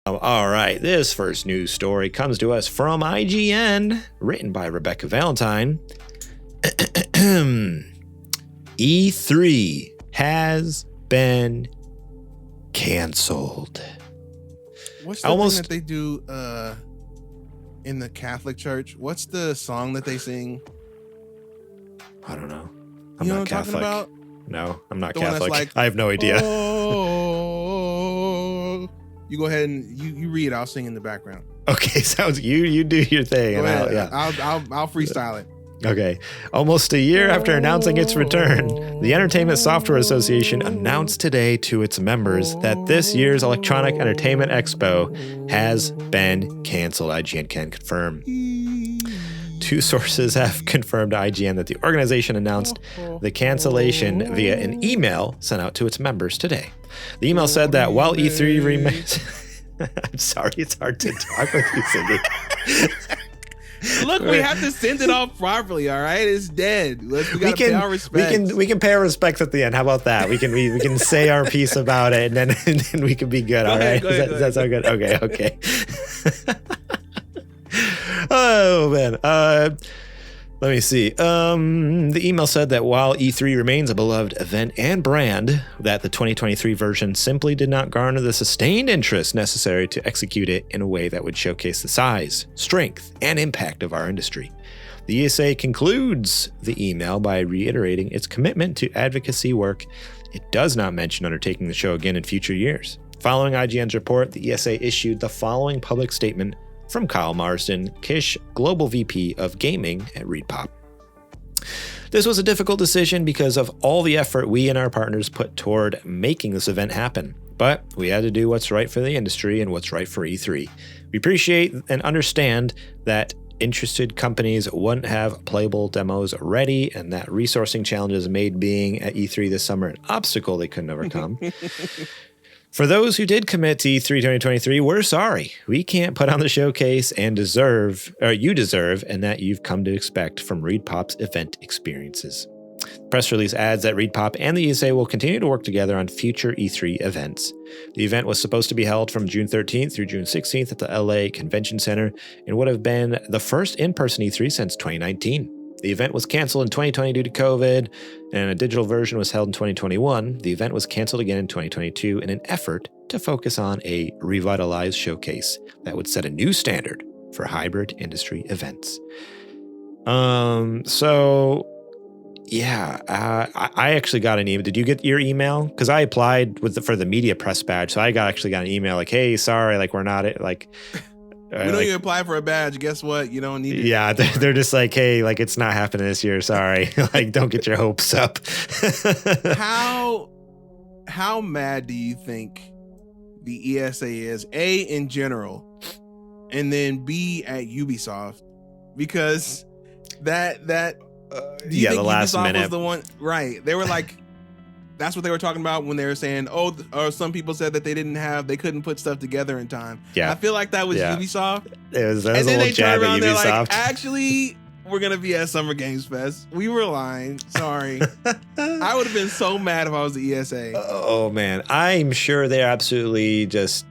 All right, this first news story comes to us from IGN, written by Rebecca Valentine. E3 has been canceled. What's the thing that they do in the Catholic Church? What's the song that they sing? I don't know. I'm not Catholic. About? No, I'm not Catholic. Like, I have no idea. Oh, you go ahead and you read. I'll sing in the background. Okay, sounds you do your thing. Go ahead. I'll freestyle it. Okay. Almost a year after announcing its return, the Entertainment Software Association announced today to its members that this year's Electronic Entertainment Expo has been canceled. IGN can confirm. Two sources have confirmed to IGN that the organization announced the cancellation via an email sent out to its members today. The email said that while E3 remains... I'm sorry, it's hard to talk with you, Cindy. Look, we have to send it off properly, all right? It's dead. We gotta pay our respects. We can pay our respects at the end. How about that? We can say our piece about it, and then we can be good, all right? Does that sound good? Okay. Oh, man. Let me see. The email said that while E3 remains a beloved event and brand, that the 2023 version simply did not garner the sustained interest necessary to execute it in a way that would showcase the size, strength, and impact of our industry. The ESA concludes the email by reiterating its commitment to advocacy work. It does not mention undertaking the show again in future years. Following IGN's report, the ESA issued the following public statement from Kyle Marsden, Kish Global VP of Gaming at ReedPop. This was a difficult decision because of all the effort we and our partners put toward making this event happen. But we had to do what's right for the industry and what's right for E3. We appreciate and understand that interested companies wouldn't have playable demos ready and that resourcing challenges made being at E3 this summer an obstacle they couldn't overcome. For those who did commit to E3 2023, we're sorry. We can't put on the showcase and you deserve, and that you've come to expect from ReedPop's event experiences. The press release adds that ReedPop and the ESA will continue to work together on future E3 events. The event was supposed to be held from June 13th through June 16th at the LA Convention Center and would have been the first in-person E3 since 2019. The event was canceled in 2020 due to COVID, and a digital version was held in 2021. The event was canceled again in 2022 in an effort to focus on a revitalized showcase that would set a new standard for hybrid industry events. I actually got an email. Did you get your email? Because I applied for the media press badge, so I actually got an email like, "Hey, sorry, like we're not like." We know you apply for a badge. Guess what? You don't need it. Yeah, they're just like, hey, like it's not happening this year. Sorry. Like, don't get your hopes up. How mad do you think the ESA is? A, in general, and then B, at Ubisoft? Because do you think the last Ubisoft minute was the one? Right. They were like, that's what they were talking about when they were saying, or some people said that they couldn't put stuff together in time. Yeah. I feel like that was Ubisoft. That was a little jab at Ubisoft. Like, actually, we're going to be at Summer Games Fest. We were lying. Sorry. I would have been so mad if I was the ESA. Oh, man. I'm sure they're absolutely just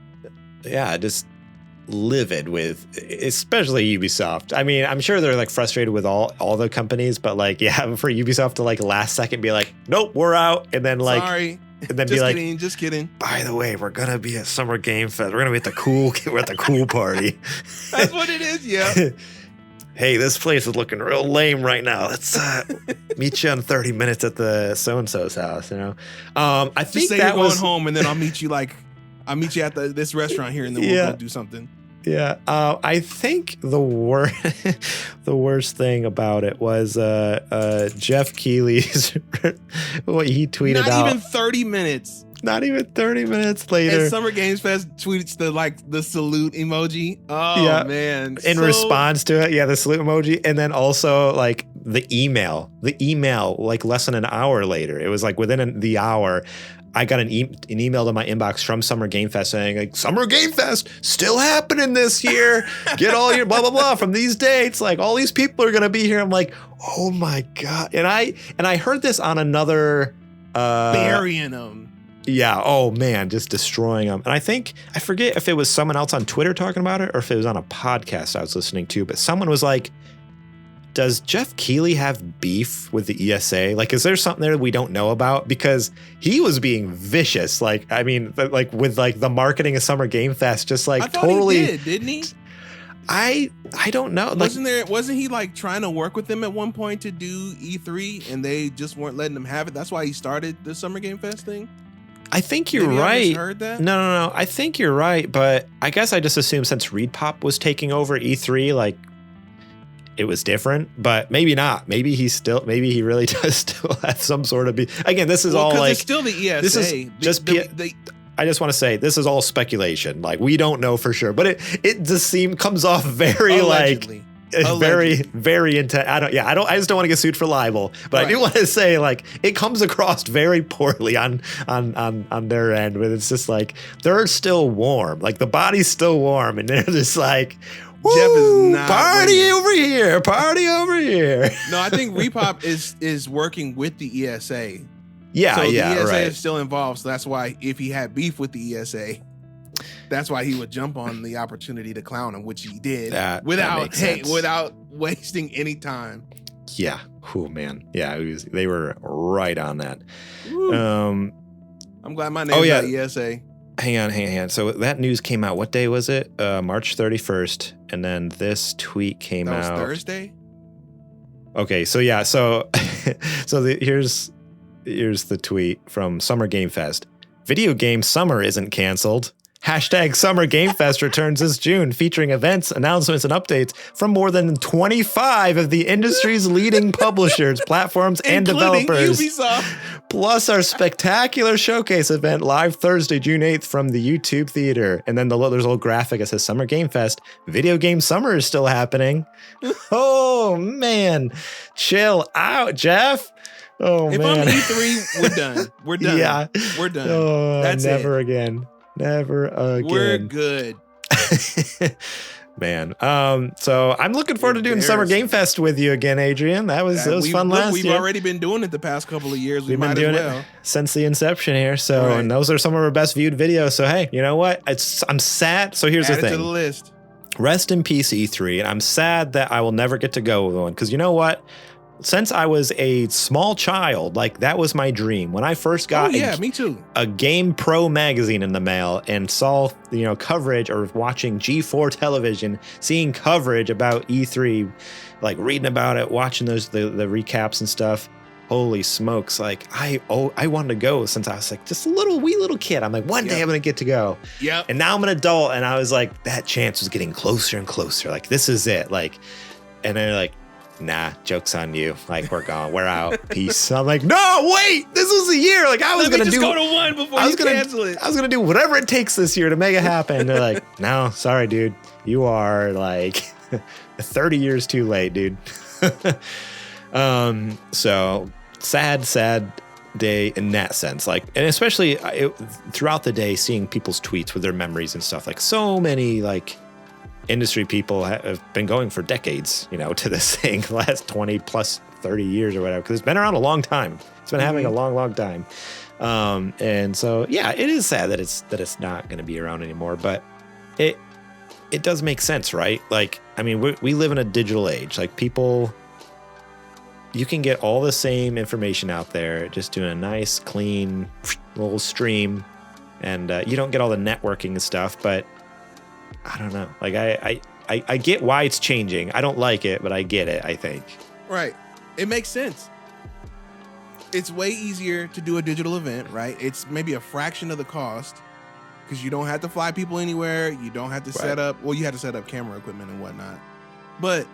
livid with, especially Ubisoft. I mean, I'm sure they're like frustrated with all the companies, but like, yeah, for Ubisoft to like last second be like, nope, we're out, and then like, sorry, and then just be like, just kidding. By the way, we're gonna be at Summer Game Fest. We're gonna be at the cool party. That's what it is. Yeah. Hey, this place is looking real lame right now. Let's meet you in 30 minutes at the so-and-so's house. You know, I think just say you're going home, and then I'll meet you at this restaurant here, and then we'll go do something. Yeah, I think the worst thing about it was Jeff Keighley's what he tweeted out. Not even 30 minutes. Not even 30 minutes later. And Summer Games Fest tweets the salute emoji. Oh, yeah. Man. In response to it, the salute emoji. And then also like the email like less than an hour later. It was like within the hour. I got an email to my inbox from Summer Game Fest saying like, Summer Game Fest still happening this year. Get all your blah, blah, blah from these dates. Like all these people are going to be here. I'm like, oh my God. And I heard this on another, burying them. Yeah. Oh man, just destroying them. And I forget if it was someone else on Twitter talking about it or if it was on a podcast I was listening to, but someone was like, does Jeff Keighley have beef with the ESA? Like, is there something there we don't know about? Because he was being vicious. Like, I mean, like with like the marketing of Summer Game Fest, just like totally. He didn't he? I don't know. Wasn't he like trying to work with them at one point to do E3 and they just weren't letting him have it? That's why he started the Summer Game Fest thing. I think you're Maybe right. I misheard that? No. I think you're right, but I guess I just assumed since ReedPop was taking over E3, like it was different, but maybe not. Maybe he really does still have some sort of again, this is all like it's still the ESA. This is just I just want to say this is all speculation. Like we don't know for sure, but it just comes off very allegedly. Very, very intense. I just don't want to get sued for libel, but right. I do want to say like it comes across very poorly on their end, but it's just like they're still warm, like the body's still warm, and they're just like, Jeff is not party over here. No, I think Repop is working with the ESA. Yeah, so the ESA right. is still involved, so that's why if he had beef with the ESA, that's why he would jump on the opportunity to clown him, which he did without wasting any time. Yeah. Oh man. Yeah. They were right on that. I'm glad my name's not ESA. Hang on. So that news came out. What day was it? March 31st. And then this tweet came out. That was Thursday? Okay. So yeah. So here's the tweet from Summer Game Fest. Video game summer isn't canceled. Hashtag Summer Game Fest returns this June, featuring events, announcements, and updates from more than 25 of the industry's leading publishers, platforms, and developers. Ubisoft. Plus our spectacular showcase event live Thursday, June 8th from the YouTube Theater. And then there's a little graphic that says Summer Game Fest. Video game summer is still happening. Oh, man. Chill out, Jeff. Oh, if man. I'm E3, we're done. We're done. Yeah. We're done. Oh, that's never it. Again. Never again. We're good. Man. So I'm looking forward to doing Summer Game Fest with you again, Adrian. That was fun last year. We've already been doing it the past couple of years. We've been doing it since the inception here. So, right. And those are some of our best viewed videos. So, hey, you know what? I'm sad. So here's the thing. Add it to the list. Rest in peace, E3. And I'm sad that I will never get to go with one. Because you know what? Since I was a small child, like that was my dream. When I first got me too. A Game Pro magazine in the mail and saw, coverage or watching G4 television, seeing coverage about E3, like reading about it, watching the recaps and stuff. Holy smokes. Like I wanted to go since I was like just a wee little kid. I'm like, one day I'm going to get to go. Yeah. And now I'm an adult and I was like, that chance was getting closer and closer. Like, this is it. Like, and then like, nah, joke's on you. Like, we're gone. We're out. Peace. I'm like, no, wait, this was a year. Like, I was going to go to one before you cancel it. I was going to do whatever it takes this year to make it happen. They're like, no, sorry, dude. You are like 30 years too late, dude. So sad day in that sense. Like, and especially throughout the day, seeing people's tweets with their memories and stuff. Like, so many, like, industry people have been going for decades, to this thing, the last 20 plus 30 years or whatever, because it's been around a long time. It's been happening a long time. And so, yeah, it is sad that it's not going to be around anymore, but it does make sense, right? Like, I mean, we live in a digital age. Like, people, you can get all the same information out there, just doing a nice, clean little stream, and you don't get all the networking and stuff, but I don't know. Like, I get why it's changing. I don't like it, but I get it, I think. Right. It makes sense. It's way easier to do a digital event, right? It's maybe a fraction of the cost because you don't have to fly people anywhere. You don't have to set up, you have to set up camera equipment and whatnot. But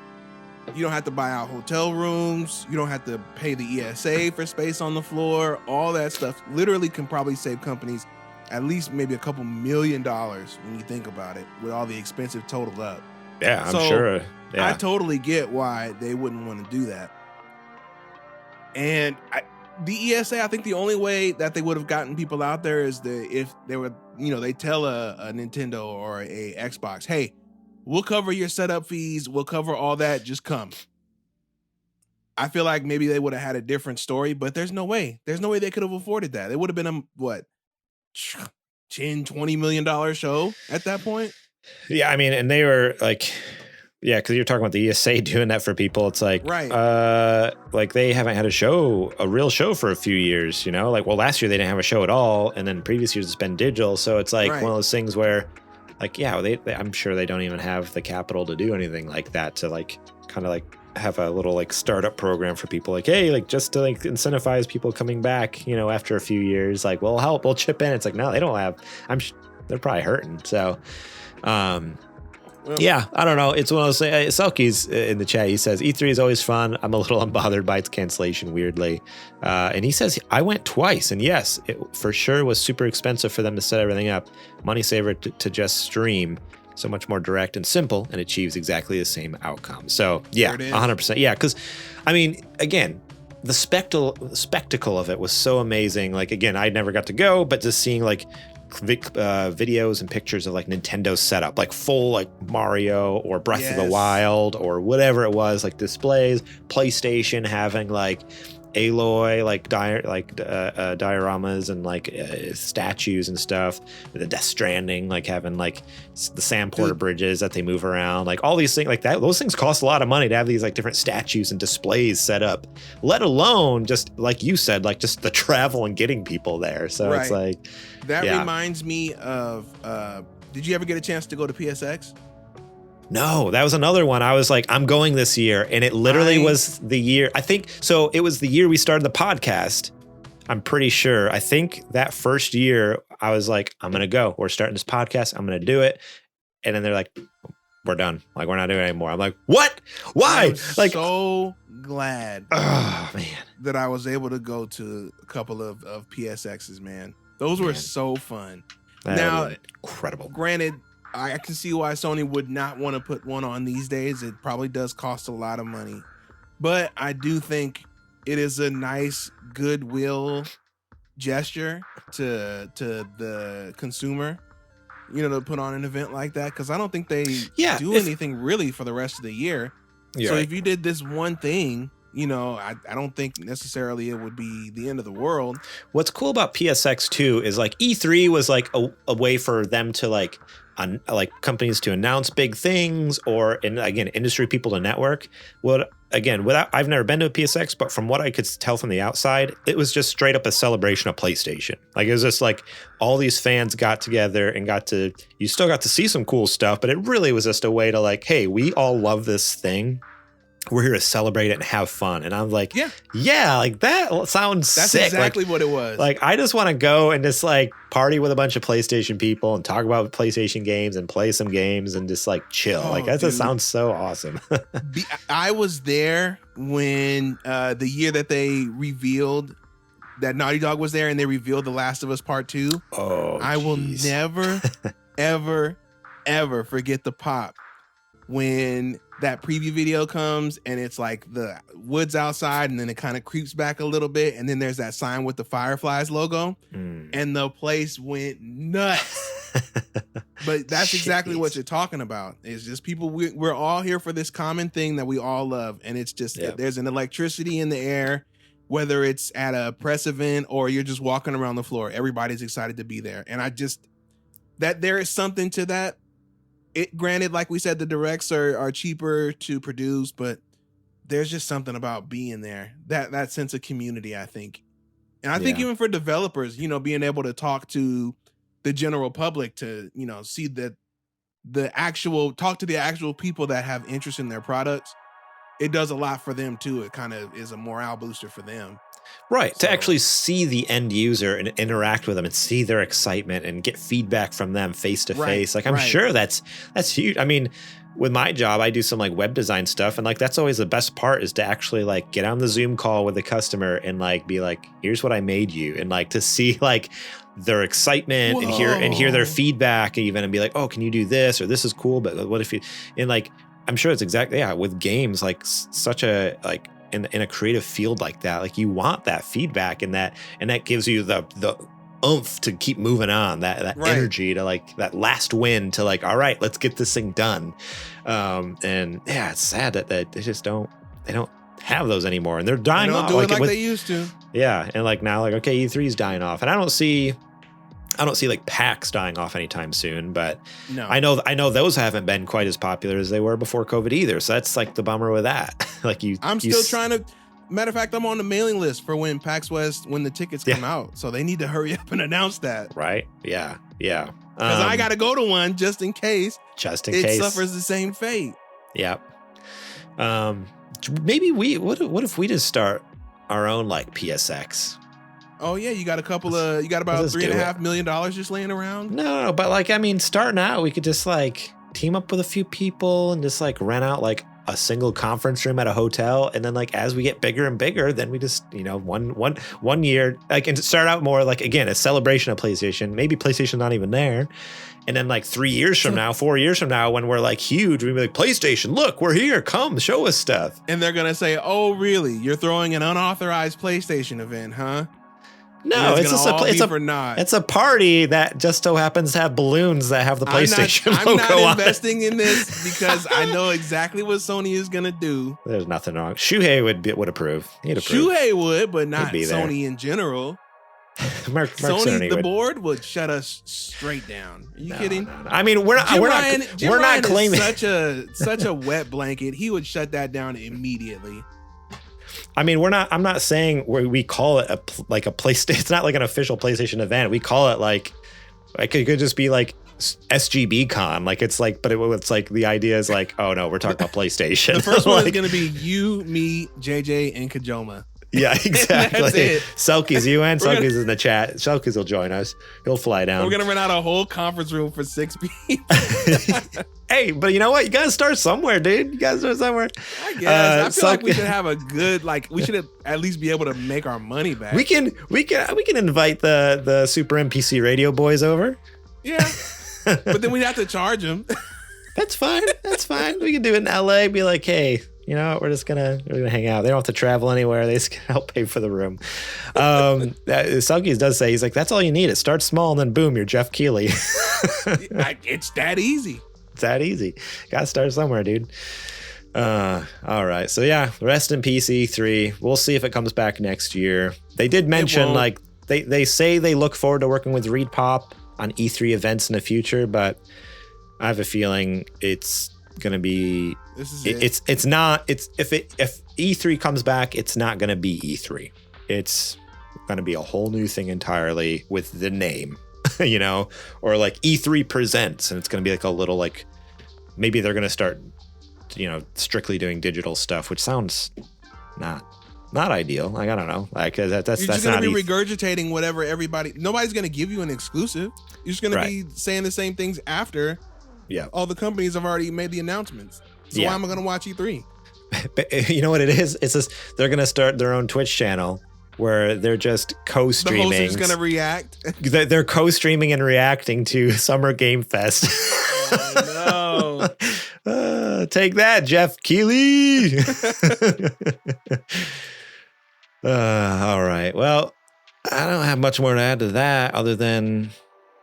you don't have to buy out hotel rooms. You don't have to pay the ESA for space on the floor. All that stuff literally can probably save companies at least maybe a couple $1 million when you think about it, with all the expensive totaled up. Yeah, I'm sure. Yeah. I totally get why they wouldn't want to do that. And the ESA, I think the only way that they would have gotten people out there is if they were, they tell a Nintendo or a Xbox, hey, we'll cover your setup fees, we'll cover all that, just come. I feel like maybe they would have had a different story, but there's no way. There's no way they could have afforded that. It would have been $10-20 million show at that point. Yeah, I mean, and they were like, yeah, because you're talking about the ESA doing that for people. It's like, like they haven't had a real show for a few years, you know? Like, well, last year they didn't have a show at all, and then previous years it's been digital. So it's like one of those things where, like, yeah, I'm sure they don't even have the capital to do anything like that, to like kind of like have a little like startup program for people, like, hey, like just to like incentivize people coming back, you know, after a few years, like, we'll chip in. It's like, no, they don't have. They're probably hurting. So. Yeah, I don't know. It's one of those things. Selkie's in the chat. He says, E3 is always fun. I'm a little unbothered by its cancellation, weirdly. And he says, I went twice. And yes, it for sure was super expensive for them to set everything up. Money saver to just stream. So much more direct and simple, and achieves exactly the same outcome. So, yeah, 100%. Yeah, because, I mean, again, the spectacle of it was so amazing. Like, again, I never got to go, but just seeing, like, videos and pictures of like Nintendo's setup, like full like Mario or Breath of the Wild or whatever it was, like displays, PlayStation having like Aloy like dioramas and like statues and stuff, the Death Stranding like having like the Sam Porter bridges that they move around, like all these things like that. Those things cost a lot of money to have these like different statues and displays set up, let alone just like you said, like just the travel and getting people there. So it's like that reminds me of did you ever get a chance to go to PSX? No, that was another one. I was like, I'm going this year. And it literally was the year, I think, so it was the year we started the podcast. I'm pretty sure. I think that first year I was like, I'm going to go. We're starting this podcast. I'm going to do it. And then they're like, we're done. Like, we're not doing it anymore. I'm like, what? Why? I'm so glad man, that I was able to go to a couple of PSXs, man. Those were so fun. Now, incredible. Granted, I can see why Sony would not want to put one on these days. It probably does cost a lot of money. But I do think it is a nice goodwill gesture to the consumer, you know, to put on an event like that. Because I don't think they do anything really for the rest of the year. So if you did this one thing, you know, I don't think necessarily it would be the end of the world. What's cool about PSX too is like E3 was like a way for them to like companies to announce big things, or again, industry people to network. Well, again, I've never been to a PSX, but from what I could tell from the outside, it was just straight up a celebration of PlayStation. Like it was just like all these fans got together and you still got to see some cool stuff, but it really was just a way to like, hey, we all love this thing. We're here to celebrate it and have fun. And I'm like, yeah, like that sounds sick. That's exactly what it was. Like, I just want to go and just like party with a bunch of PlayStation people and talk about PlayStation games and play some games and just like chill. Like that just sounds so awesome. I was there when the year that they revealed that Naughty Dog was there and they revealed The Last of Us Part 2. I will never, ever, ever forget the pop when that preview video comes and it's like the woods outside and then it kind of creeps back a little bit and then there's that sign with the Fireflies logo and the place went nuts. But that's exactly what you're talking about. It's just people, we're all here for this common thing that we all love, and it's just there's an electricity in the air, whether it's at a press event or you're just walking around the floor. Everybody's excited to be there, and that there is something to that. It granted, like we said, the directs are cheaper to produce, but there's just something about being there, that sense of community, I think. And I think even for developers, you know, being able to talk to the general public, to, you know, see talk to the actual people that have interest in their products, it does a lot for them too. It kind of is a morale booster for them. Right. So, to actually see the end user and interact with them and see their excitement and get feedback from them face to face. Like, I'm sure that's huge. I mean, with my job, I do some like web design stuff, and like that's always the best part, is to actually like get on the Zoom call with the customer and like be like, here's what I made you, and like to see like their excitement and hear their feedback even, and be like, oh, can you do this, or this is cool, but what if you, and like I'm sure it's exactly with games, like such a like in a creative field like that, like you want that feedback, and that gives you the oomph to keep moving on, that energy to like that last win to like, all right, let's get this thing done. And yeah, it's sad that they just don't have those anymore, and they're dying off. They don't do it like they used to. Yeah, and like now, like okay, E3 is dying off, and I don't see I don't see like PAX dying off anytime soon, but No. I know those haven't been quite as popular as they were before COVID either. So that's like the bummer with that. Like I'm still trying to. Matter of fact, I'm on the mailing list for when PAX West, when the tickets come out. So they need to hurry up and announce that. Right? Yeah. Yeah. Because I got to go to one just in case. It suffers the same fate. Yep. Maybe what if we just start our own like PSX? Oh yeah, you got about $3.5 million just laying around. No, but like, I mean, starting out, we could just like team up with a few people and just like rent out like a single conference room at a hotel, and then like as we get bigger and bigger, then we just one year like, and start out more like, again, a celebration of PlayStation. Maybe PlayStation's not even there, and then like 4 years from now, when we're like huge, we'll be like, PlayStation, look, we're here, come show us stuff. And they're gonna say, oh really, you're throwing an unauthorized PlayStation event, huh? No, it's a party that just so happens to have balloons that have the PlayStation logo on it. I'm not investing in this because I know exactly what Sony is gonna do. There's nothing wrong. Shuhei would approve. He'd approve. Shuhei would, but not Sony in general. Mark Sony, the board would shut us straight down. Are you kidding? No. I mean, we're not claiming such a wet blanket. He would shut that down immediately. I mean, I'm not saying we call it a PlayStation. It's not like an official PlayStation event. We call it like it could just be like SGB Con. Like it's like, but it's like the idea is like, oh no, we're talking about PlayStation. The first one is going to be you, me, JJ, and Kajoma. Yeah, exactly. Selkies, Selkies in the chat. Selkies will join us. He'll fly down. We're gonna rent out a whole conference room for 6 people. Hey, but you know what? You gotta start somewhere, dude. You gotta start somewhere. I guess. I feel like we should have a good, we should at least be able to make our money back. We can invite the Super NPC Radio boys over. Yeah, but then we'd have to charge them. That's fine. We can do it in LA. Be like, hey, you know, we're gonna hang out. They don't have to travel anywhere. They just help pay for the room. Selkies does say, he's like, that's all you need. It starts small and then boom, you're Jeff Keighley. It's that easy. It's that easy. Gotta start somewhere, dude. All right. So yeah, rest in peace, E3. We'll see if it comes back next year. They did mention like they say they look forward to working with Reed Pop on E3 events in the future, but I have a feeling it's gonna be if E3 comes back, it's not gonna be E3. It's gonna be a whole new thing entirely with the name, you know, or like E3 presents, and it's gonna be like a little like, maybe they're gonna start, you know, strictly doing digital stuff, which sounds not ideal. Like, I don't know, like that's you're just gonna be regurgitating whatever nobody's gonna give you an exclusive. You're just gonna be saying the same things after. Yeah, all the companies have already made the announcements. So why am I going to watch E3? But you know what it is? It's just they're going to start their own Twitch channel where they're just co-streaming. The host is going to react. They're co-streaming and reacting to Summer Game Fest. Oh no! Take that, Jeff Keighley. All right. Well, I don't have much more to add to that other than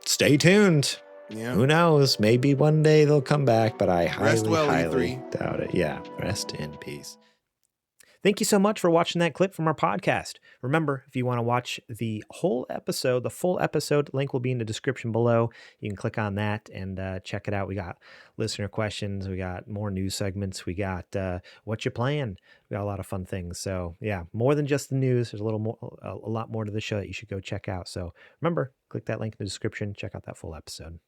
stay tuned. Yeah. Who knows? Maybe one day they'll come back, but I highly E3. doubt it. Yeah. Rest in peace. Thank you so much for watching that clip from our podcast. Remember, if you want to watch the whole episode, the full episode, link will be in the description below. You can click on that and check it out. We got listener questions. We got more news segments. We got what you playing. We got a lot of fun things. So yeah, more than just the news. There's a lot more to the show that you should go check out. So remember, click that link in the description. Check out that full episode.